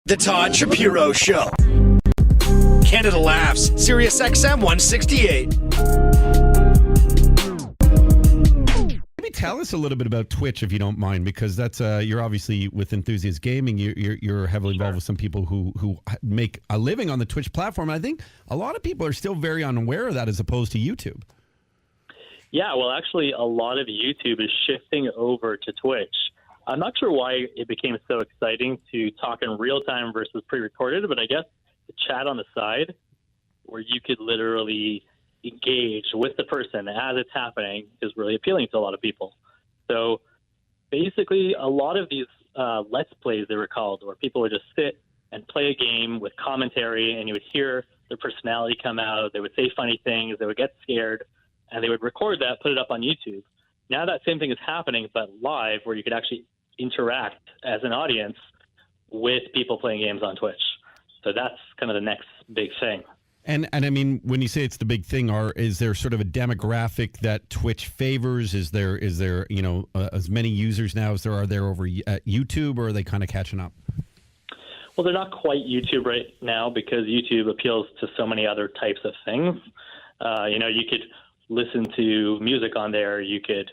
The Todd Shapiro Show. Canada Laughs, SiriusXM 168. Maybe tell us a little bit about Twitch, if you don't mind, because that's you're obviously with Enthusiast Gaming. You're heavily involved with some people who make a living on the Twitch platform. And I think a lot of people are still very unaware of that as opposed to YouTube. Yeah, well, actually, a lot of YouTube is shifting over to Twitch. I'm not sure why it became so exciting to talk in real time versus pre-recorded, but I guess the chat on the side where you could literally engage with the person as it's happening is really appealing to a lot of people. So basically, a lot of these Let's Plays, they were called, where people would just sit and play a game with commentary, and you would hear their personality come out. They would say funny things. They would get scared, and they would record that, put it up on YouTube. Now that same thing is happening, but live, where you could actually interact as an audience with people playing games on Twitch. So that's kind of the next big thing. And I mean, when you say it's the big thing, is there sort of a demographic that Twitch favors? Is there as many users now as there are over at YouTube, or are they kind of catching up? Well, they're not quite YouTube right now because YouTube appeals to so many other types of things. You could listen to music on there. You could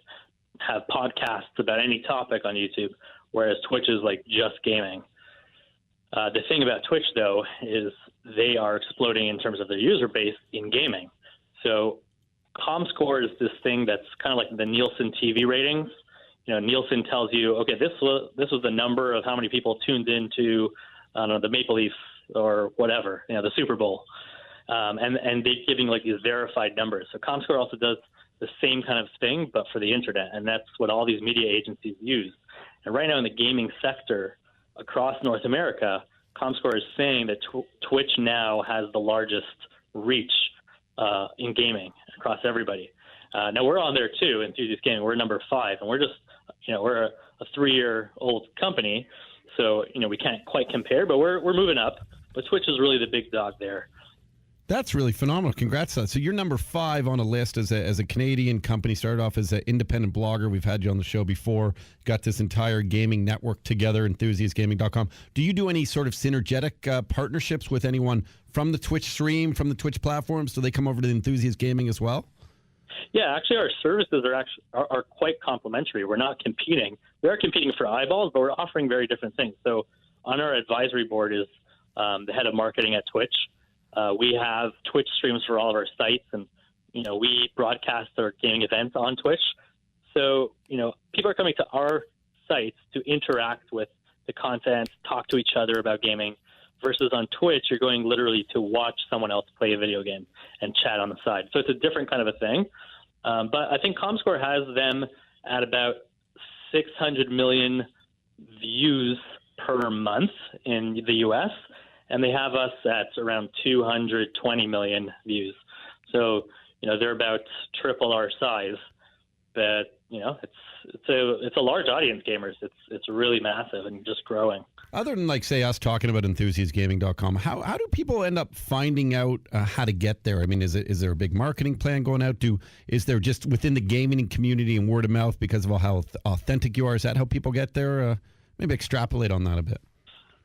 have podcasts about any topic on YouTube, whereas Twitch is like just gaming. The thing about Twitch, though, is they are exploding in terms of their user base in gaming. So ComScore is this thing that's kind of like the Nielsen TV ratings. Nielsen tells you, okay, this was the number of how many people tuned into, I don't know, the Maple Leafs or whatever, the Super Bowl. And they're giving like these verified numbers. So ComScore also does the same kind of thing, but for the internet. And that's what all these media agencies use. And right now in the gaming sector across North America, ComScore is saying that Twitch now has the largest reach in gaming across everybody. Now we're on there too, Enthusiast Gaming. We're number 5, and we're just, we're a 3-year-old company. So, we can't quite compare, but we're moving up. But Twitch is really the big dog there. That's really phenomenal. Congrats on that. So you're number 5 on a list as a Canadian company. Started off as an independent blogger. We've had you on the show before. Got this entire gaming network together, enthusiastgaming.com. Do you do any sort of synergetic partnerships with anyone from the Twitch stream, from the Twitch platforms? Do they come over to Enthusiast Gaming as well? Yeah, actually, our services are quite complementary. We're not competing. We are competing for eyeballs, but we're offering very different things. So on our advisory board is the head of marketing at Twitch. We have Twitch streams for all of our sites, and, we broadcast our gaming events on Twitch. So, people are coming to our sites to interact with the content, talk to each other about gaming, versus on Twitch, you're going literally to watch someone else play a video game and chat on the side. So it's a different kind of a thing. But I think ComScore has them at about 600 million views per month in the U.S., and they have us at around 220 million views. So, they're about triple our size. But, it's a large audience, gamers. It's really massive and just growing. Other than, say, us talking about enthusiastgaming.com, how do people end up finding out how to get there? I mean, is there a big marketing plan going out? Is there just within the gaming community and word of mouth because of how authentic you are? Is that how people get there? Maybe extrapolate on that a bit.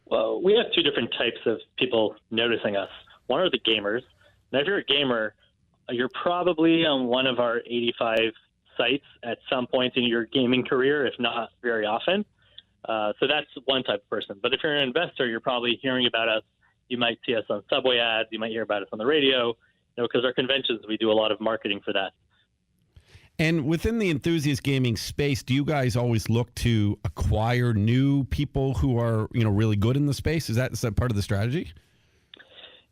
Well, we have 2 different types of people noticing us. One are the gamers. Now, if you're a gamer, you're probably on one of our 85 sites at some point in your gaming career, if not very often. So that's one type of person. But if you're an investor, you're probably hearing about us. You might see us on subway ads. You might hear about us on the radio, because our conventions, we do a lot of marketing for that. And within the enthusiast gaming space, do you guys always look to acquire new people who are, really good in the space? Is that part of the strategy?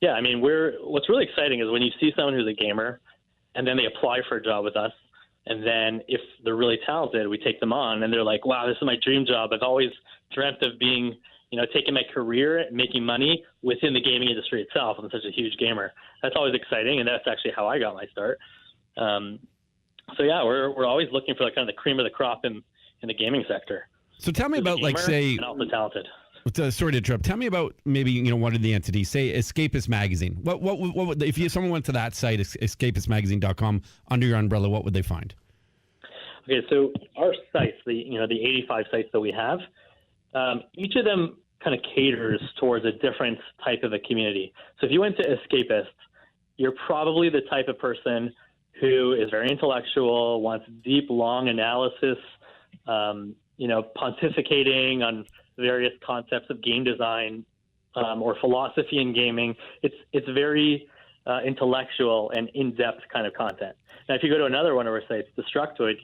Yeah, I mean, what's really exciting is when you see someone who's a gamer and then they apply for a job with us, and then if they're really talented, we take them on and they're like, wow, this is my dream job. I've always dreamt of being, taking my career and making money within the gaming industry itself. I'm such a huge gamer. That's always exciting, and that's actually how I got my start. So yeah, we're always looking for kind of the cream of the crop in the gaming sector. So tell me about and also talented. Sorry to interrupt. Tell me about maybe one of the entities. Say Escapist Magazine. What would, if someone went to that site, escapistmagazine.com, under your umbrella, what would they find? Okay, so our sites, the 85 sites that we have, each of them kind of caters towards a different type of a community. So if you went to Escapist, you're probably the type of person who is very intellectual, wants deep, long analysis, pontificating on various concepts of game design or philosophy in gaming. It's very intellectual and in-depth kind of content. Now, if you go to another one of our sites, Destructoid,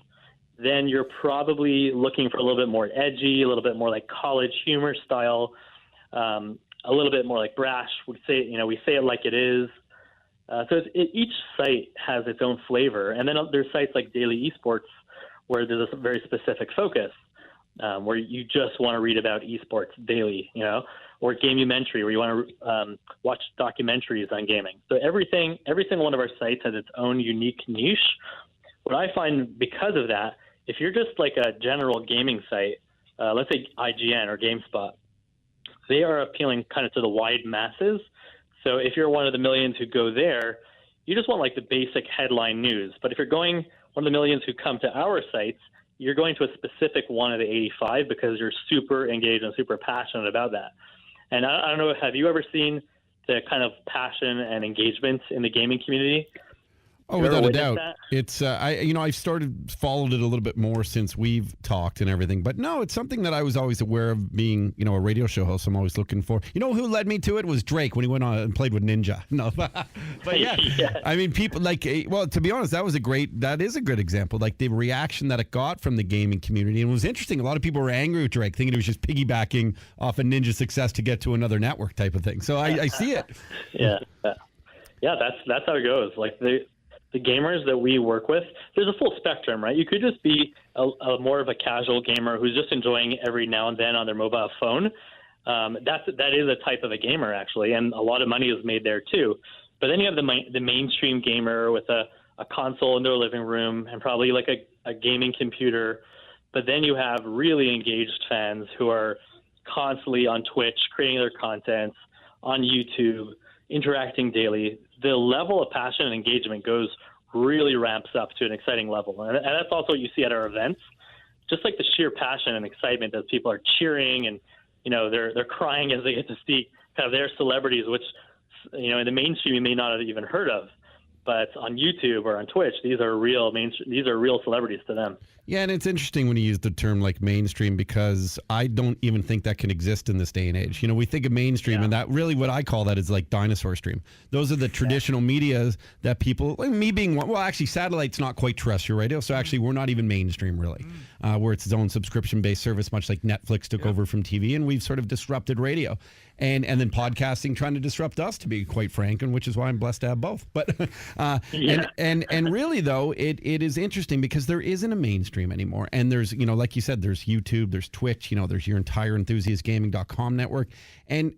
then you're probably looking for a little bit more edgy, a little bit more like college humor style, a little bit more like brash. We say it like it is. So each site has its own flavor. And then there's sites like Daily Esports where there's a very specific focus, where you just want to read about esports daily, or Gamumentary, where you want to watch documentaries on gaming. So every single one of our sites has its own unique niche. What I find because of that, if you're just like a general gaming site, let's say IGN or GameSpot, they are appealing kind of to the wide masses. So if you're one of the millions who go there, you just want like the basic headline news. But if you're going one of the millions who come to our sites, you're going to a specific one of the 85 because you're super engaged and super passionate about that. And I don't know, have you ever seen the kind of passion and engagement in the gaming community? Oh, without a doubt. It's I've followed it a little bit more since we've talked and everything. But no, it's something that I was always aware of being, a radio show host. I'm always looking for. You know who led me to it was Drake when he went on and played with Ninja. No, but yeah. I mean, people to be honest, that is a good example. Like the reaction that it got from the gaming community. And it was interesting. A lot of people were angry with Drake, thinking it was just piggybacking off of Ninja's success to get to another network type of thing. So I see it. Yeah. That's how it goes. Like the gamers that we work with, there's a full spectrum, right? You could just be a more of a casual gamer who's just enjoying every now and then on their mobile phone. That is a type of a gamer, actually, and a lot of money is made there too. But then you have the mainstream gamer with a console in their living room and probably like a gaming computer. But then you have really engaged fans who are constantly on Twitch, creating their content, on YouTube, interacting daily. The level of passion and engagement really ramps up to an exciting level. And that's also what you see at our events. Just like the sheer passion and excitement as people are cheering and, they're crying as they get to see kind of their celebrities, which, in the mainstream you may not have even heard of. But on YouTube or on Twitch, these are real celebrities to them. Yeah, and it's interesting when you use the term like mainstream because I don't even think that can exist in this day and age. We think of mainstream and that really what I call that is like dinosaur stream. Those are the traditional medias that people, like me being one, well, actually satellite's not quite terrestrial radio, so actually we're not even mainstream really. Where it's its own subscription-based service, much like Netflix took over from TV, and we've sort of disrupted radio. And then podcasting trying to disrupt us, to be quite frank, and which is why I'm blessed to have both. But and really though, it is interesting because there isn't a mainstream anymore. And there's, like you said, there's YouTube, there's Twitch, there's your entire enthusiastgaming.com network. And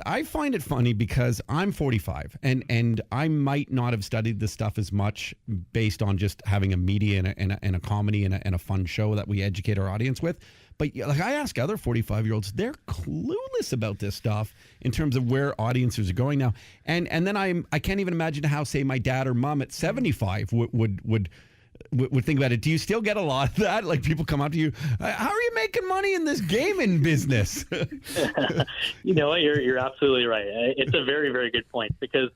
I find it funny because I'm 45 and I might not have studied this stuff as much based on just having a media and a comedy and a fun show that we educate our audience with. But like I ask other 45-year-olds, they're clueless about this stuff in terms of where audiences are going now. And then I can't even imagine how, say, my dad or mom at 75 would think about it. Do you still get a lot of that? Like people come up to you, how are you making money in this gaming business? You know what? You're absolutely right. It's a very, very good point because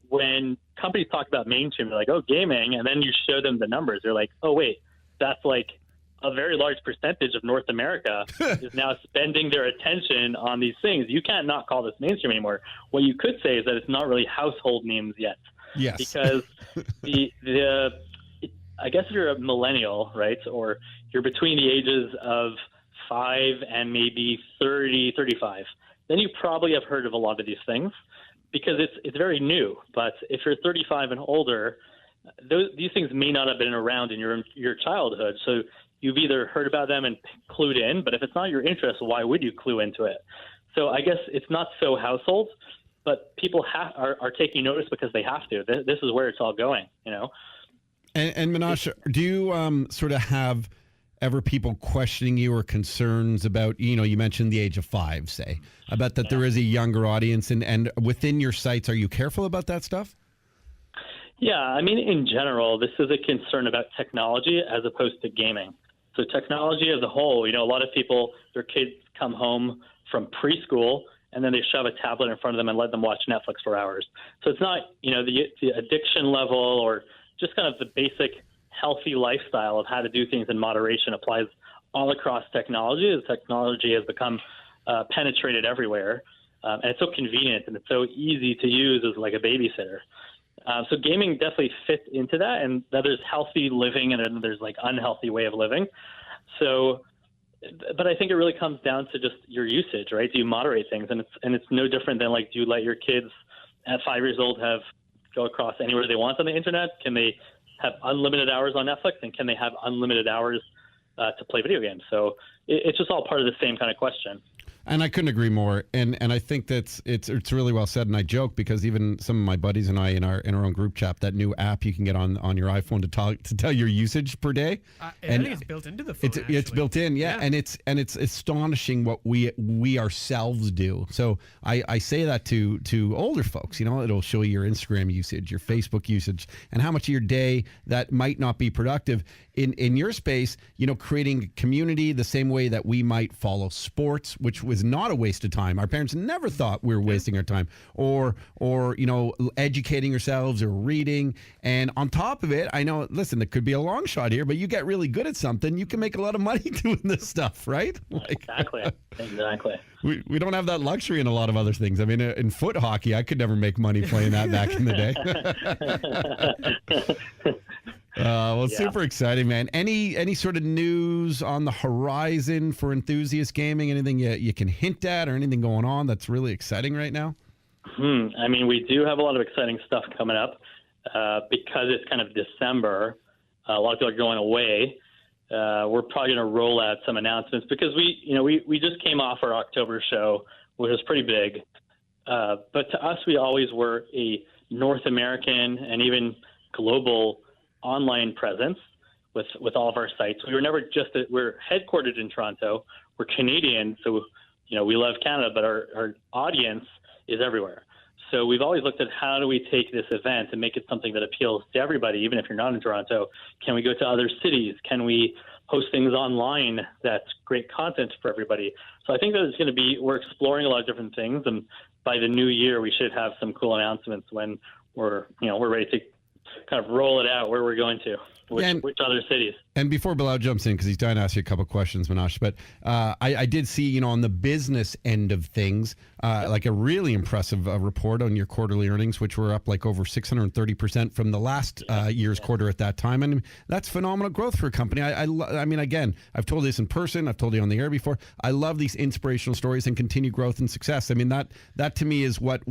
when companies talk about mainstream, they're like, oh, gaming. And then you show them the numbers. They're like, oh, wait, that's like a very large percentage of North America is now spending their attention on these things. You can't not call this mainstream anymore. What you could say is that it's not really household names yet. Yes. Because I guess if you're a millennial, right, or you're between the ages of 5 and maybe 30, 35, then you probably have heard of a lot of these things because it's very new. But if you're 35 and older, these things may not have been around in your childhood. So you've either heard about them and clued in, but if it's not your interest, why would you clue into it? So I guess it's not so household, but people are taking notice because they have to. This is where it's all going, And Menashe, do you sort of have ever people questioning you or concerns about, you mentioned the age of 5, say, about that there is a younger audience and within your sites, are you careful about that stuff? Yeah, I mean, in general, this is a concern about technology as opposed to gaming. So technology as a whole, a lot of people, their kids come home from preschool, and then they shove a tablet in front of them and let them watch Netflix for hours. So it's not, the addiction level or just kind of the basic healthy lifestyle of how to do things in moderation applies all across technology, as technology has become penetrated everywhere. And it's so convenient and it's so easy to use as like a babysitter. So gaming definitely fits into that, and that there's healthy living and then there's like unhealthy way of living. So, but I think it really comes down to just your usage, right? Do you moderate things? And it's no different than like, do you let your kids at 5 years old go across anywhere they want on the internet? Can they have unlimited hours on Netflix, and can they have unlimited hours to play video games? So it's just all part of the same kind of question. And I couldn't agree more. And I think that's it's really well said. And I joke because even some of my buddies and I in our own group chat, that new app you can get on your iPhone to tell your usage per day. I think it's built into the phone. It's built in, yeah. And it's astonishing what we ourselves do. So I say that to older folks. It'll show you your Instagram usage, your Facebook usage, and how much of your day that might not be productive. In your space, creating community the same way that we might follow sports, which was not a waste of time. Our parents never thought we were wasting our time, or educating ourselves or reading. And on top of it, I know, listen, it could be a long shot here, but you get really good at something, you can make a lot of money doing this stuff, right? Exactly. We don't have that luxury in a lot of other things. I mean, in foot hockey, I could never make money playing that back in the day. Super exciting, man. Any sort of news on the horizon for Enthusiast Gaming? Anything you can hint at, or anything going on that's really exciting right now? I mean, we do have a lot of exciting stuff coming up because it's kind of December. A lot of people are going away. We're probably going to roll out some announcements because we just came off our October show, which was pretty big. But to us, we always were a North American and even global online presence with all of our sites. We were never we're headquartered in Toronto. We're Canadian, so we love Canada, but our audience is everywhere. So we've always looked at how do we take this event and make it something that appeals to everybody, even if you're not in Toronto. Can we go to other cities? Can we host things online that's great content for everybody? So I think that we're exploring a lot of different things, and by the new year we should have some cool announcements when we're ready to kind of roll it out where we're going to, which other cities. And before Bilal jumps in, because he's dying to ask you a couple of questions, Menashe, but I did see, on the business end of things, like a really impressive report on your quarterly earnings, which were up like over 630% from the last year's quarter at that time. And that's phenomenal growth for a company. I mean, again, I've told you this in person, I've told you on the air before. I love these inspirational stories and continued growth and success. I mean, that to me is what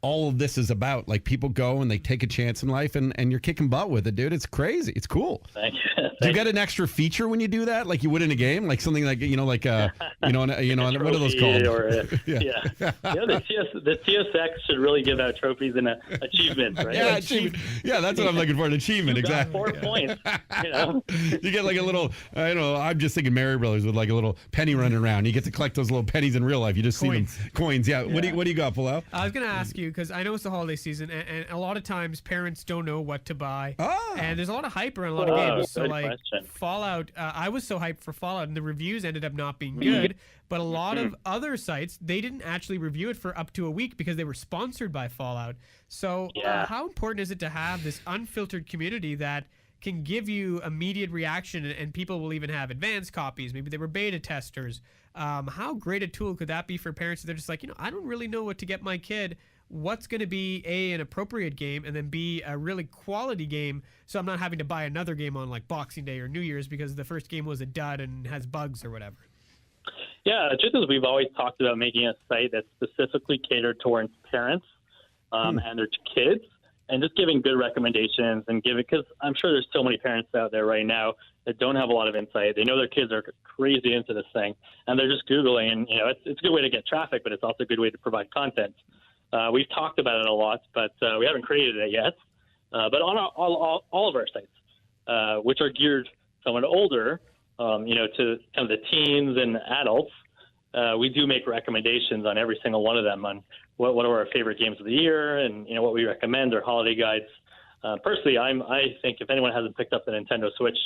all of this is about. Like, people go and they take a chance in life, and you're kicking butt with it, dude. It's crazy. It's cool. Thank you. Do you get an extra feature when you do that, like you would in a game, like something like what are those called? The TSX should really give out trophies and achievements, right? Yeah, yeah, that's what I'm looking for. An achievement, exactly. 4 points. You get like a little. I'm just thinking Mary Brothers with like a little penny running around. You get to collect those little pennies in real life. You just see them coins. Yeah. What do you got, Bilal? I was going to ask you, because I know it's the holiday season, and a lot of times parents don't know what to buy. And there's a lot of hype around a lot of games. So, like Fallout, I was so hyped for Fallout, and the reviews ended up not being good. But a lot of other sites, they didn't actually review it for up to a week because they were sponsored by Fallout. So how important is it to have this unfiltered community that can give you immediate reaction, and people will even have advanced copies? Maybe they were beta testers. How great a tool could that be for parents? They're just like, I don't really know what to get my kid. What's going to be an appropriate game, and then B, a really quality game, so I'm not having to buy another game on like Boxing Day or New Year's because the first game was a dud and has bugs or whatever. Yeah, the truth is we've always talked about making a site that's specifically catered towards parents and their kids, and just giving good recommendations and because I'm sure there's so many parents out there right now that don't have a lot of insight. They know their kids are crazy into this thing, and they're just Googling, and it's a good way to get traffic, but it's also a good way to provide content. We've talked about it a lot, but we haven't created it yet. But on all of our sites, which are geared someone older, to kind of the teens and adults, we do make recommendations on every single one of them on what are our favorite games of the year, and what we recommend, our holiday guides. Personally, I think if anyone hasn't picked up the Nintendo Switch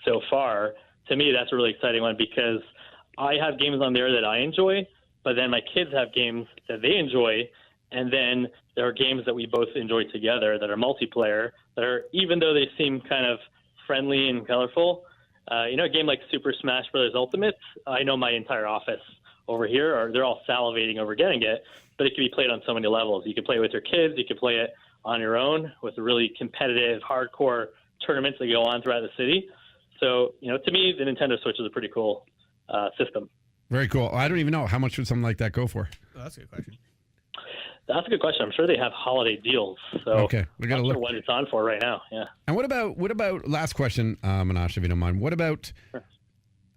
so far, to me that's a really exciting one, because I have games on there that I enjoy, but then my kids have games that they enjoy, and then there are games that we both enjoy together that are multiplayer, that are, even though they seem kind of friendly and colorful, a game like Super Smash Bros. Ultimate, I know my entire office over here, they're all salivating over getting it, but it can be played on so many levels. You can play it with your kids, you can play it on your own with really competitive, hardcore tournaments that go on throughout the city. So, to me, the Nintendo Switch is a pretty cool system. Very cool. I don't even know, how much would something like that go for? Oh, that's a good question. That's a good question. I'm sure they have holiday deals. So okay, we got to look what it's on for right now. Yeah. And what about last question, Menashe, if you don't mind? What about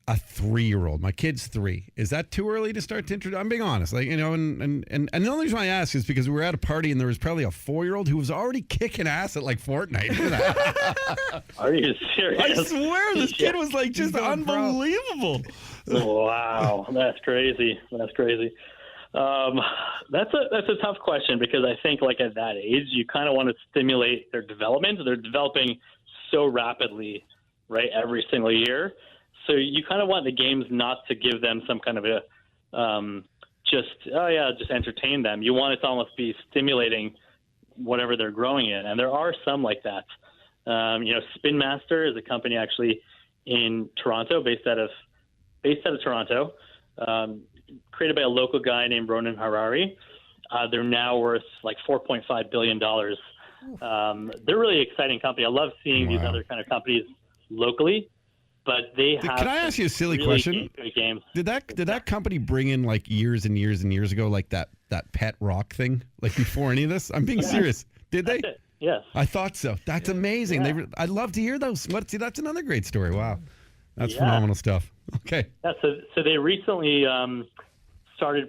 a 3-year-old? My kid's 3. Is that too early to start to introduce? I'm being honest, and the only reason I ask is because we were at a party and there was probably a 4-year-old who was already kicking ass at like Fortnite. Are you serious? I swear this kid was like just unbelievable. Wow, that's crazy. That's crazy. That's a tough question because I think like at that age, you kind of want to stimulate their development. They're developing so rapidly, right, every single year. So you kind of want the games not to give them some kind of a just entertain them. You want it to almost be stimulating whatever they're growing in, and there are some like that. Spin Master is a company actually in Toronto, based out of Toronto, created by a local guy named Ronan Harari. They're now worth like $4.5 billion. They're a really exciting company. I love seeing these other kind of companies locally. But they have. Can I ask you a silly really question? Games. Did that company bring in like years and years and years ago like that pet rock thing like before any of this? I'm being serious. Did they? Yes. I thought so. That's amazing. Yeah. I'd love to hear those. See, that's another great story. Wow, that's phenomenal stuff. Okay. Yeah. So they recently started.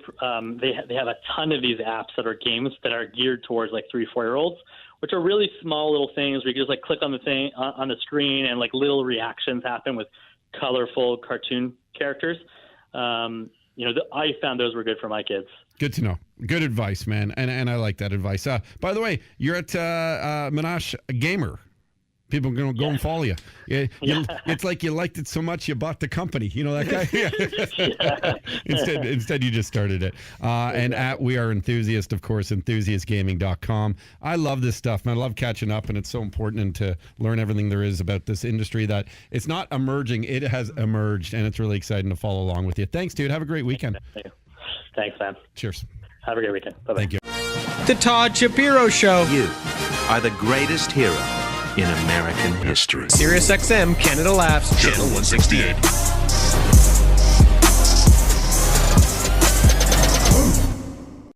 They have a ton of these apps that are games that are geared towards like 3-4-year-olds, which are really small little things where you can just like click on the thing on the screen and like little reactions happen with colorful cartoon characters. I found those were good for my kids. Good to know. Good advice, man. And I like that advice. By the way, you're at Menashe Gamer. People are going to go and follow you. It's like you liked it so much you bought the company. You know that guy? Instead, you just started it. And at We Are Enthusiast, of course, enthusiastgaming.com. I love this stuff, man. I love catching up, and it's so important to learn everything there is about this industry that it's not emerging. It has emerged, and it's really exciting to follow along with you. Thanks, dude. Have a great weekend. Thanks, man. Cheers. Have a great weekend. Bye-bye. Thank you. The Todd Shapiro Show. You are the greatest hero in American history. SiriusXM Canada Laughs Channel 168.